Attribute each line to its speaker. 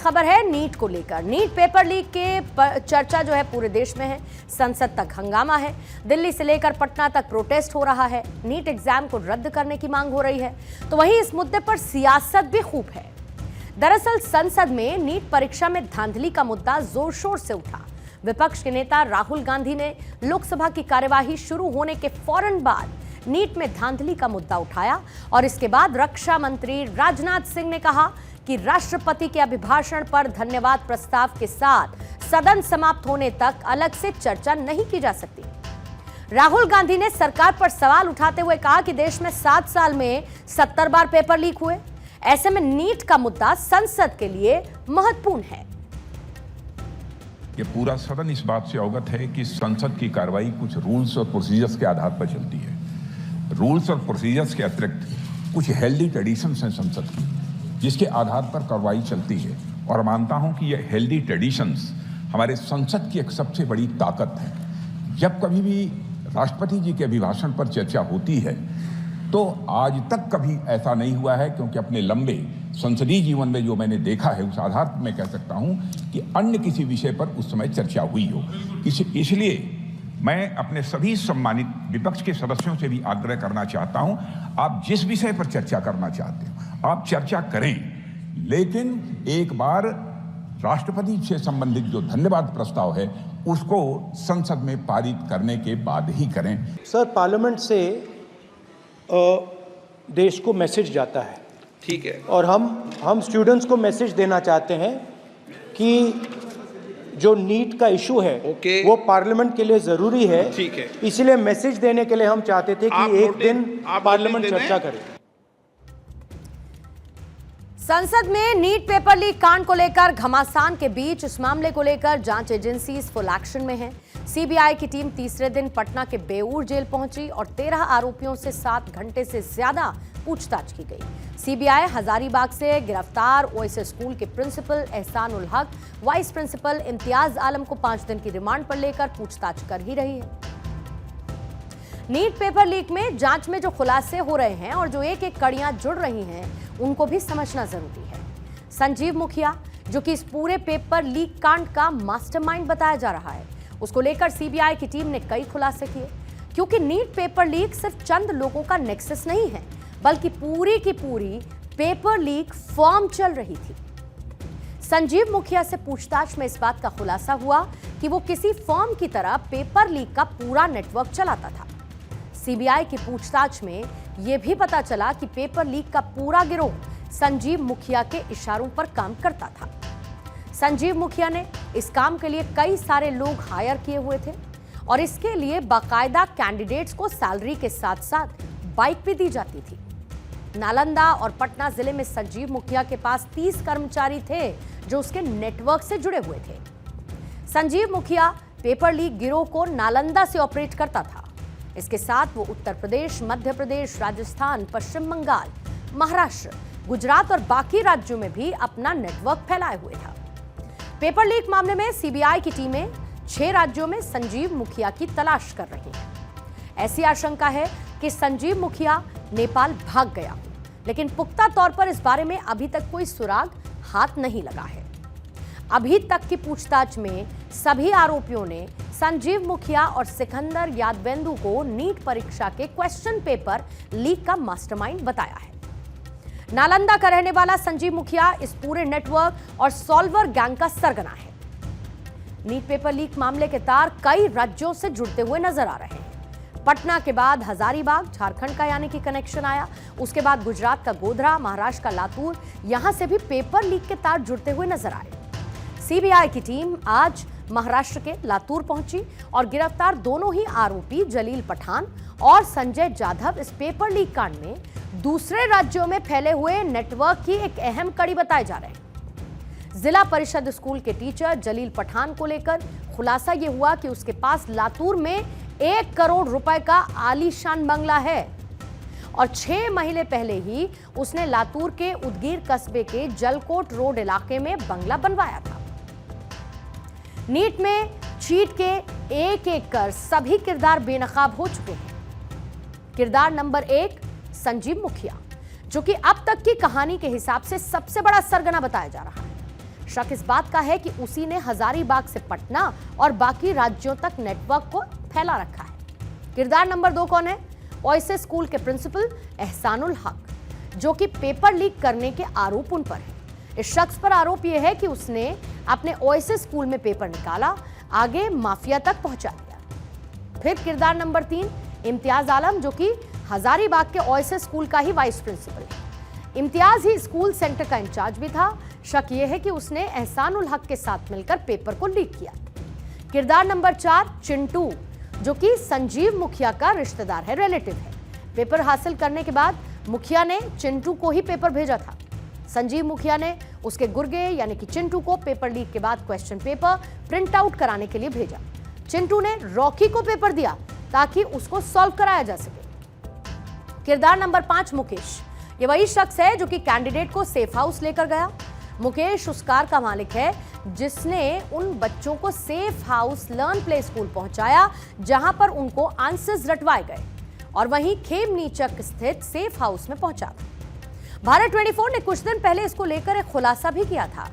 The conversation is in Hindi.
Speaker 1: खबर है नीट को लेकर। नीट पेपर लीक के चर्चा जो है पूरे देश में है। संसद तक हंगामा है। दिल्ली से लेकर पटना तक प्रोटेस्ट हो रहा है। नीट एग्जाम को रद्द करने की मांग हो रही है। तो वहीं इस मुद्दे पर सियासत भी खूब है। दरअसल संसद में नीट परीक्षा में धांधली का मुद्दा जोर शोर से उठा। विपक्ष के नेता राहुल गांधी ने लोकसभा की कार्यवाही शुरू होने के फौरन बाद नीट में धांधली का मुद्दा उठाया और इसके बाद रक्षा मंत्री राजनाथ सिंह ने कहा कि राष्ट्रपति के अभिभाषण पर धन्यवाद प्रस्ताव के साथ सदन समाप्त होने तक अलग से चर्चा नहीं की जा सकती। राहुल गांधी ने सरकार पर सवाल उठाते हुए कहा कि देश में 7 साल में 70 बार पेपर लीक हुए। ऐसे में नीट का मुद्दा संसद के लिए महत्वपूर्ण है।
Speaker 2: ये पूरा सदन इस बात से अवगत है कि संसद की कार्रवाई कुछ रूल्स और प्रोसीजर्स के आधार पर चलती है। रूल्स और प्रोसीजर्स के अतिरिक्त कुछ हेल्दी ट्रेडिशंस हैं संसद की, जिसके आधार पर कार्रवाई चलती है। और मानता हूं कि ये हेल्दी ट्रेडिशंस हमारे संसद की एक सबसे बड़ी ताकत है। जब कभी भी राष्ट्रपति जी के अभिभाषण पर चर्चा होती है तो आज तक कभी ऐसा नहीं हुआ है, क्योंकि अपने लंबे संसदीय जीवन में जो मैंने देखा है उस आधार पर मैं कह सकता हूं कि अन्य किसी विषय पर उस समय चर्चा हुई हो। इसलिए मैं अपने सभी सम्मानित विपक्ष के सदस्यों से भी आग्रह करना चाहता हूं, आप जिस विषय पर चर्चा करना चाहते हो आप चर्चा करें, लेकिन एक बार राष्ट्रपति से संबंधित जो धन्यवाद प्रस्ताव है उसको संसद में पारित करने के बाद ही करें।
Speaker 3: सर, पार्लियामेंट से देश को मैसेज जाता है,
Speaker 4: ठीक है,
Speaker 3: और हम स्टूडेंट्स को मैसेज देना चाहते हैं कि जो नीट का इशू है वो पार्लियामेंट के लिए जरूरी है।
Speaker 4: ठीक है,
Speaker 3: इसलिए मैसेज देने के लिए हम चाहते थे कि एक दिन पार्लियामेंट चर्चा करे।
Speaker 1: संसद में नीट पेपर लीक कांड को लेकर घमासान के बीच इस मामले को लेकर जांच एजेंसीज फुल एक्शन में है। सीबीआई की टीम तीसरे दिन पटना के बेऊर जेल पहुंची और 13 आरोपियों से 7 घंटे से ज्यादा पूछताछ की गई। सीबीआई हजारीबाग से गिरफ्तार ओएसएस स्कूल के प्रिंसिपल एहसान उल हक, वाइस प्रिंसिपल इम्तियाज आलम को 5 दिन की रिमांड पर लेकर पूछताछ कर ही रही है। नीट पेपर लीक में जांच में जो खुलासे हो रहे हैं और जो एक एक कड़ियां जुड़ रही हैं उनको भी समझना जरूरी है। संजीव मुखिया, जो कि इस पूरे पेपर लीक कांड का मास्टरमाइंड बताया जा रहा है, उसको लेकर सीबीआई की टीम ने कई खुलासे किए, क्योंकि नीट पेपर लीक सिर्फ चंद लोगों का नेक्सस नहीं है, बल्कि पूरी की पूरी पेपर लीक फर्म चल रही थी। संजीव मुखिया से पूछताछ में इस बात का खुलासा हुआ कि वो किसी फर्म की तरह पेपर लीक का पूरा नेटवर्क चलाता था। सीबीआई की पूछताछ में यह भी पता चला कि पेपर लीक का पूरा गिरोह संजीव मुखिया के इशारों पर काम करता था। संजीव मुखिया ने इस काम के लिए कई सारे लोग हायर किए हुए थे और इसके लिए बाकायदा कैंडिडेट्स को सैलरी के साथ साथ बाइक भी दी जाती थी। नालंदा और पटना जिले में संजीव मुखिया के पास 30 कर्मचारी थे जो उसके नेटवर्क से जुड़े हुए थे। संजीव मुखिया पेपर लीक गिरोह को नालंदा से ऑपरेट करता था। इसके साथ वो उत्तर प्रदेश, मध्य प्रदेश, राजस्थान, पश्चिम बंगाल, महाराष्ट्र, गुजरात और बाकी राज्यों में भी अपना नेटवर्क फैलाए हुए था। पेपर लीक मामले में सीबीआई की टीमें 6 राज्यों में संजीव मुखिया की तलाश कर रही हैं। ऐसी आशंका है कि संजीव मुखिया नेपाल भाग गया, लेकिन पुख्ता तौर पर इस बारे में अभी तक कोई सुराग हाथ नहीं लगा है। अभी तक की पूछताछ में सभी आरोपियों ने संजीव मुखिया और सिकंदर यादवेंदु को नीट परीक्षा के क्वेश्चन पेपर लीक का मास्टरमाइंड बताया है। नालंदा का रहने वाला संजीव मुखिया इस पूरे नेटवर्क और सॉल्वर गैंग का सरगना है। नीट पेपर लीक मामले के तार कई राज्यों से जुड़ते हुए नजर आ रहे हैं। पटना के बाद हजारीबाग, झारखंड का यानी कि कनेक्शन आया। उसके बाद गुजरात का गोधरा, महाराष्ट्र का लातूर, यहां से भी पेपर लीक के तार जुड़ते हुए नजर आए। सीबीआई की टीम आज महाराष्ट्र के लातूर पहुंची और गिरफ्तार दोनों ही आरोपी जलील पठान और संजय जाधव इस पेपर लीक कांड में दूसरे राज्यों में फैले हुए नेटवर्क की एक अहम कड़ी बताए जा रहे हैं। जिला परिषद स्कूल के टीचर जलील पठान को लेकर खुलासा यह हुआ कि उसके पास लातूर में 1 करोड़ रुपए का आलीशान बंगला है और 6 महीने पहले ही उसने लातूर के उदगीर कस्बे के जलकोट रोड इलाके में बंगला बनवाया था। नीट में चीट के एक कर सभी किरदार बेनकाब हो चुके हैं। किरदार नंबर 1 संजीव मुखिया, जो कि अब तक की कहानी के हिसाब से सबसे बड़ा सरगना बताया जा रहा है। शक इस बात का है कि उसी ने हजारीबाग से पटना और बाकी राज्यों तक नेटवर्क को फैला रखा है। किरदार नंबर 2 कौन है? ओएसिस स्कूल के प्रिंसिपल एहसानुल हक, जो कि पेपर लीक करने के आरोप उन पर है। इस शख्स पर आरोप यह है कि उसने अपने ओएसिस स्कूल में पेपर निकाला, आगे माफिया तक पहुंचा दिया। फिर किरदार नंबर 3 इम्तियाज आलम, जो कि हजारीबाग के ओएसिस स्कूल का ही वाइस प्रिंसिपल है। इम्तियाज ही स्कूल सेंटर का इंचार्ज भी था। शक यह है कि उसने एहसानुल हक के साथ मिलकर पेपर को लीक किया। किरदार नंबर 4 चिंटू, जो कि संजीव मुखिया का रिश्तेदार है, रिलेटिव है। पेपर हासिल करने के बाद मुखिया ने चिंटू को ही पेपर भेजा था। संजीव मुखिया ने उसके गुर्गे यानी कि चिंटू को पेपर लीक के बाद क्वेश्चन पेपर प्रिंट आउट कराने के लिए भेजा। चिंटू ने रॉकी को पेपर दिया ताकि उसको सॉल्व कराया जा सके। किरदार नंबर 5 मुकेश, ये वही शख्स है जो कि कैंडिडेट को सेफ हाउस लेकर गया। मुकेश उस कार का मालिक है जिसने उन बच्चों को safe house learn play school पहुंचाया जहां पर उनको आंसर्स रटवाए गए और वहीं खेमनीचक स्थित सेफ हाउस में पहुंचा। भारत 24 ने कुछ दिन पहले इसको लेकर एक खुलासा भी किया था।